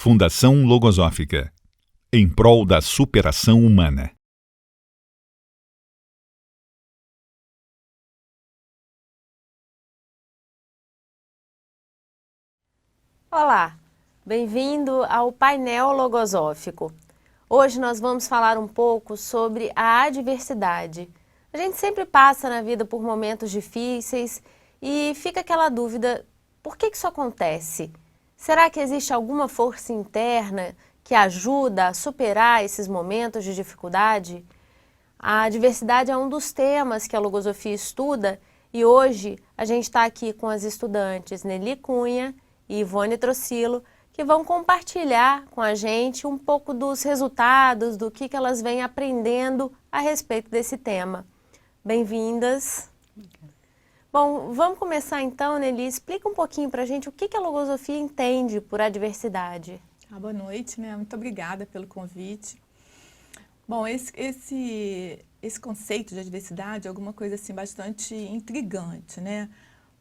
Fundação Logosófica, em prol da superação humana. Olá, bem-vindo ao painel logosófico. Hoje nós vamos falar um pouco sobre a adversidade. A gente sempre passa na vida por momentos difíceis e fica aquela dúvida, por que isso acontece? Será que existe alguma força interna que ajuda a superar esses momentos de dificuldade? A adversidade é um dos temas que a logosofia estuda e hoje a gente está aqui com as estudantes Nelly Cunha e Ivone Trocilo, que vão compartilhar com a gente um pouco dos resultados, do que elas vêm aprendendo a respeito desse tema. Bem-vindas. Bom, vamos começar então, Nelly. Explica um pouquinho para a gente o que a logosofia entende por adversidade. Boa noite, né? Muito obrigada pelo convite. Bom, esse conceito de adversidade é alguma coisa assim bastante intrigante, né?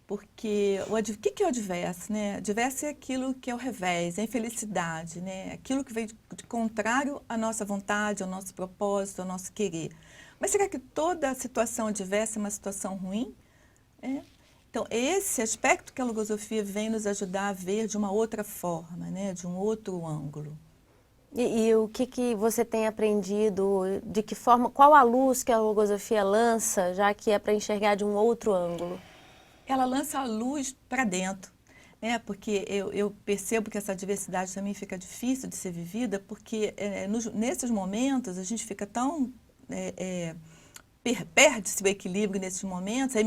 Porque o que é o adverso, né? Adverso é aquilo que é o revés, é a infelicidade, né? Aquilo que vem de contrário à nossa vontade, ao nosso propósito, ao nosso querer. Mas será que toda situação adversa é uma situação ruim? Então, esse aspecto que a logosofia vem nos ajudar a ver de uma outra forma, né? De um outro ângulo. E o que você tem aprendido, de que forma, qual a luz que a logosofia lança, já que é para enxergar de um outro ângulo? Ela lança a luz para dentro, né? Porque eu percebo que essa diversidade também fica difícil de ser vivida, porque nesses momentos a gente fica tão... perde-se o equilíbrio nesses momentos,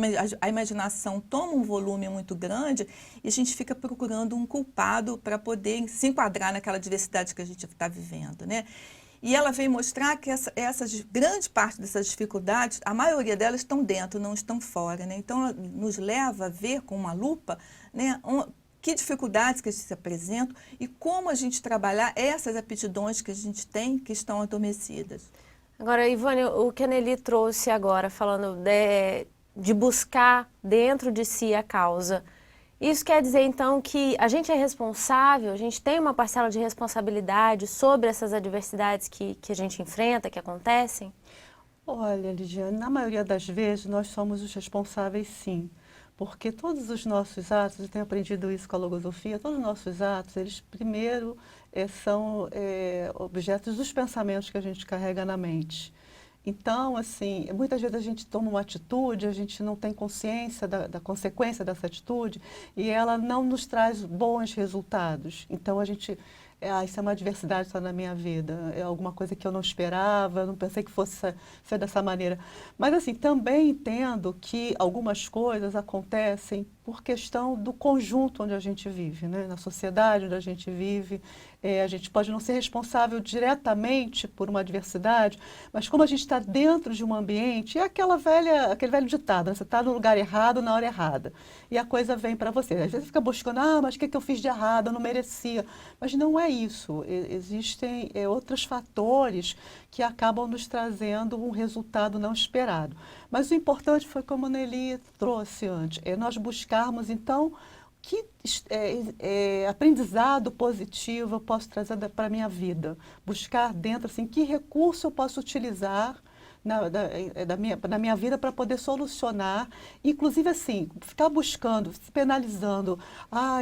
a imaginação toma um volume muito grande e a gente fica procurando um culpado para poder se enquadrar naquela diversidade que a gente está vivendo, né? E ela vem mostrar que grande parte dessas dificuldades, a maioria delas estão dentro, não estão fora, né? Então, ela nos leva a ver com uma lupa, né, que dificuldades que se apresentam e como a gente trabalhar essas aptidões que a gente tem que estão adormecidas. Agora, Ivone, o que a Nelly trouxe agora, falando de buscar dentro de si a causa, isso quer dizer, então, que a gente é responsável, a gente tem uma parcela de responsabilidade sobre essas adversidades que a gente enfrenta, que acontecem? Olha, Lidiane, na maioria das vezes nós somos os responsáveis, sim. Porque todos os nossos atos, eu tenho aprendido isso com a logosofia, todos os nossos atos, eles primeiro são objetos dos pensamentos que a gente carrega na mente. Então, assim, muitas vezes a gente toma uma atitude, a gente não tem consciência da consequência dessa atitude e ela não nos traz bons resultados. Então, a gente... isso é uma adversidade só na minha vida, é alguma coisa que eu não esperava, eu não pensei que fosse ser dessa maneira. Mas, assim, também entendo que algumas coisas acontecem por questão do conjunto onde a gente vive, né? Na sociedade onde a gente vive. A gente pode não ser responsável diretamente por uma adversidade, mas como a gente está dentro de um ambiente, é aquele velho ditado, né? Você está no lugar errado, na hora errada. E a coisa vem para você. Às vezes você fica buscando, mas o que eu fiz de errado? Eu não merecia. Mas não é isso. Existem outros fatores que acabam nos trazendo um resultado não esperado. Mas o importante foi, como a Nelly trouxe antes, nós buscarmos, então, que aprendizado positivo eu posso trazer para a minha vida. Buscar dentro, assim, que recurso eu posso utilizar na minha vida para poder solucionar. Inclusive, assim, ficar buscando, se penalizando,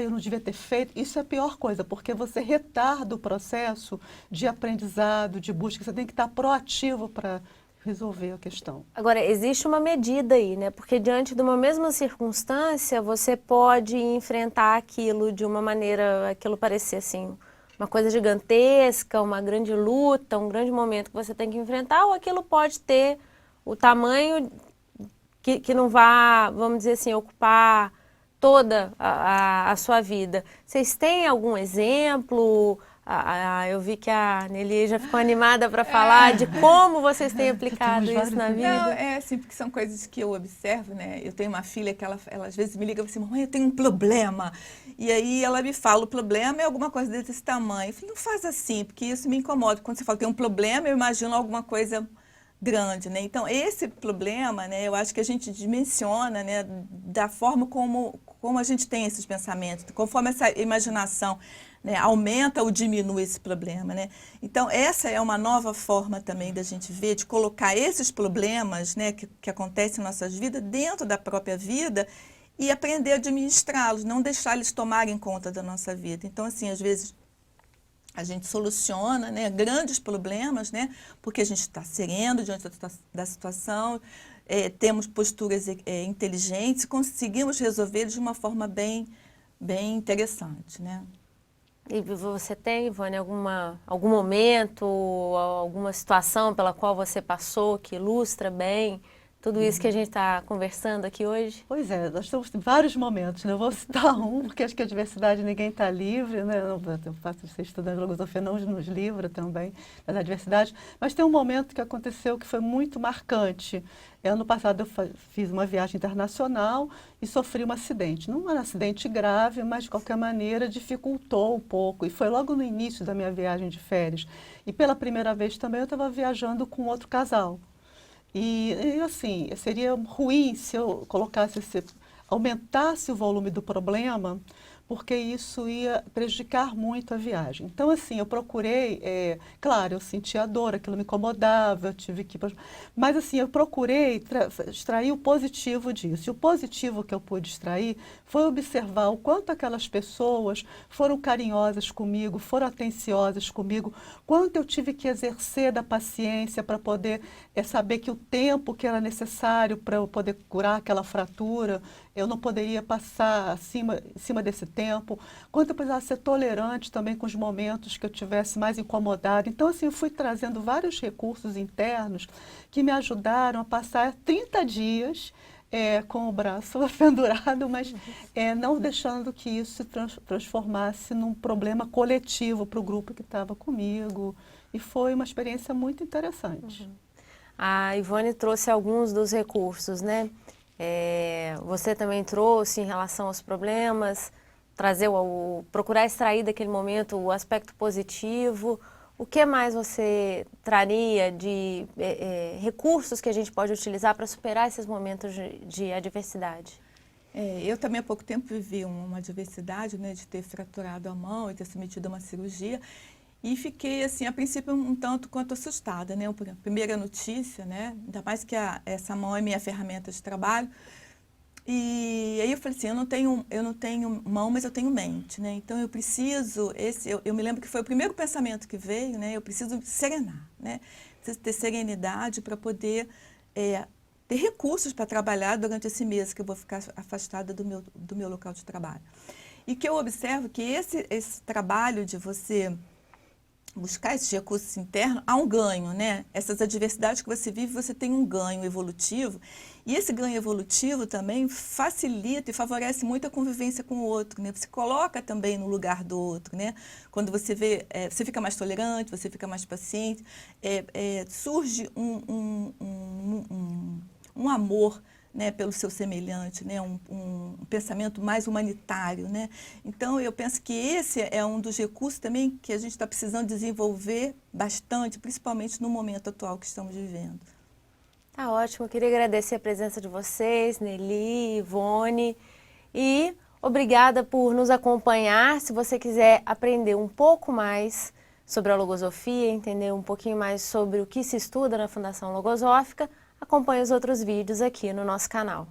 eu não devia ter feito, isso é a pior coisa, porque você retarda o processo de aprendizado, de busca. Você tem que estar proativo para resolver a questão. Agora, existe uma medida aí, né? Porque diante de uma mesma circunstância, você pode enfrentar aquilo de uma maneira, aquilo parecer assim, uma coisa gigantesca, uma grande luta, um grande momento que você tem que enfrentar, ou aquilo pode ter o tamanho que não vá, vamos dizer assim, ocupar toda a sua vida. Vocês têm algum exemplo? Eu vi que a Nelly já ficou animada para falar de como vocês têm aplicado isso na vida. Não, assim, porque são coisas que eu observo, né? Eu tenho uma filha que ela às vezes me liga e fala assim, mamãe, eu tenho um problema. E aí ela me fala, o problema é alguma coisa desse tamanho. Eu falei, não faz assim, porque isso me incomoda. Quando você fala que tem um problema, eu imagino alguma coisa grande, né? Então, esse problema, né, eu acho que a gente dimensiona, né, da forma como a gente tem esses pensamentos, conforme essa imaginação né, aumenta ou diminui esse problema, né? Então, essa é uma nova forma também da gente ver, de colocar esses problemas, né, que acontecem em nossas vidas dentro da própria vida e aprender a administrá-los, não deixar eles tomarem conta da nossa vida. Então, assim, às vezes a gente soluciona, né, grandes problemas, né, porque a gente está sereno diante da situação, temos posturas inteligentes, conseguimos resolver eles de uma forma bem interessante, né? E você tem, Ivone, algum momento, alguma situação pela qual você passou que ilustra bem tudo isso que a gente está conversando aqui hoje? Pois é, nós temos vários momentos, né? Eu vou citar um, porque acho que a diversidade ninguém está livre, né? Eu faço você estudando filosofia, não nos livra também da diversidade, mas tem um momento que aconteceu que foi muito marcante. Ano passado eu fiz uma viagem internacional e sofri um acidente. Não era um acidente grave, mas de qualquer maneira dificultou um pouco. E foi logo no início da minha viagem de férias. E pela primeira vez também eu estava viajando com outro casal. E assim, seria ruim se eu aumentasse o volume do problema, porque isso ia prejudicar muito a viagem. Então, assim, eu procurei, claro, eu sentia a dor, aquilo me incomodava, eu tive que... Mas, assim, eu procurei extrair o positivo disso. E o positivo que eu pude extrair foi observar o quanto aquelas pessoas foram carinhosas comigo, foram atenciosas comigo, quanto eu tive que exercer da paciência para poder saber que o tempo que era necessário para eu poder curar aquela fratura, eu não poderia passar em cima desse tempo, quanto eu precisava ser tolerante também com os momentos que eu tivesse mais incomodada. Então, assim, eu fui trazendo vários recursos internos que me ajudaram a passar 30 dias com o braço pendurado, mas não deixando que isso se transformasse num problema coletivo para o grupo que estava comigo. E foi uma experiência muito interessante. A Ivone trouxe alguns dos recursos, né? Você também trouxe em relação aos problemas, procurar extrair daquele momento o aspecto positivo. O que mais você traria de recursos que a gente pode utilizar para superar esses momentos de adversidade? Eu também há pouco tempo vivi uma adversidade, né, de ter fraturado a mão e ter submetido a uma cirurgia. E fiquei, assim, a princípio, um tanto quanto assustada, né? A primeira notícia, né? Ainda mais que essa mão é minha ferramenta de trabalho. E aí eu falei assim, eu não tenho mão, mas eu tenho mente, né? Então eu preciso, eu me lembro que foi o primeiro pensamento que veio, né? Eu preciso serenar, né? Preciso ter serenidade para poder ter recursos para trabalhar durante esse mês que eu vou ficar afastada do meu local de trabalho. E que eu observo que esse trabalho de você buscar esses recursos internos, há um ganho, né? Essas adversidades que você vive, você tem um ganho evolutivo. E esse ganho evolutivo também facilita e favorece muito a convivência com o outro, né? Você coloca também no lugar do outro, né? Quando você vê, você fica mais tolerante, você fica mais paciente, surge um amor, né, pelo seu semelhante, né, um pensamento mais humanitário, né? Então, eu penso que esse é um dos recursos também que a gente está precisando desenvolver bastante, principalmente no momento atual que estamos vivendo. Tá ótimo, eu queria agradecer a presença de vocês, Nelly, Ivone, e obrigada por nos acompanhar. Se você quiser aprender um pouco mais sobre a logosofia, entender um pouquinho mais sobre o que se estuda na Fundação Logosófica, acompanhe os outros vídeos aqui no nosso canal.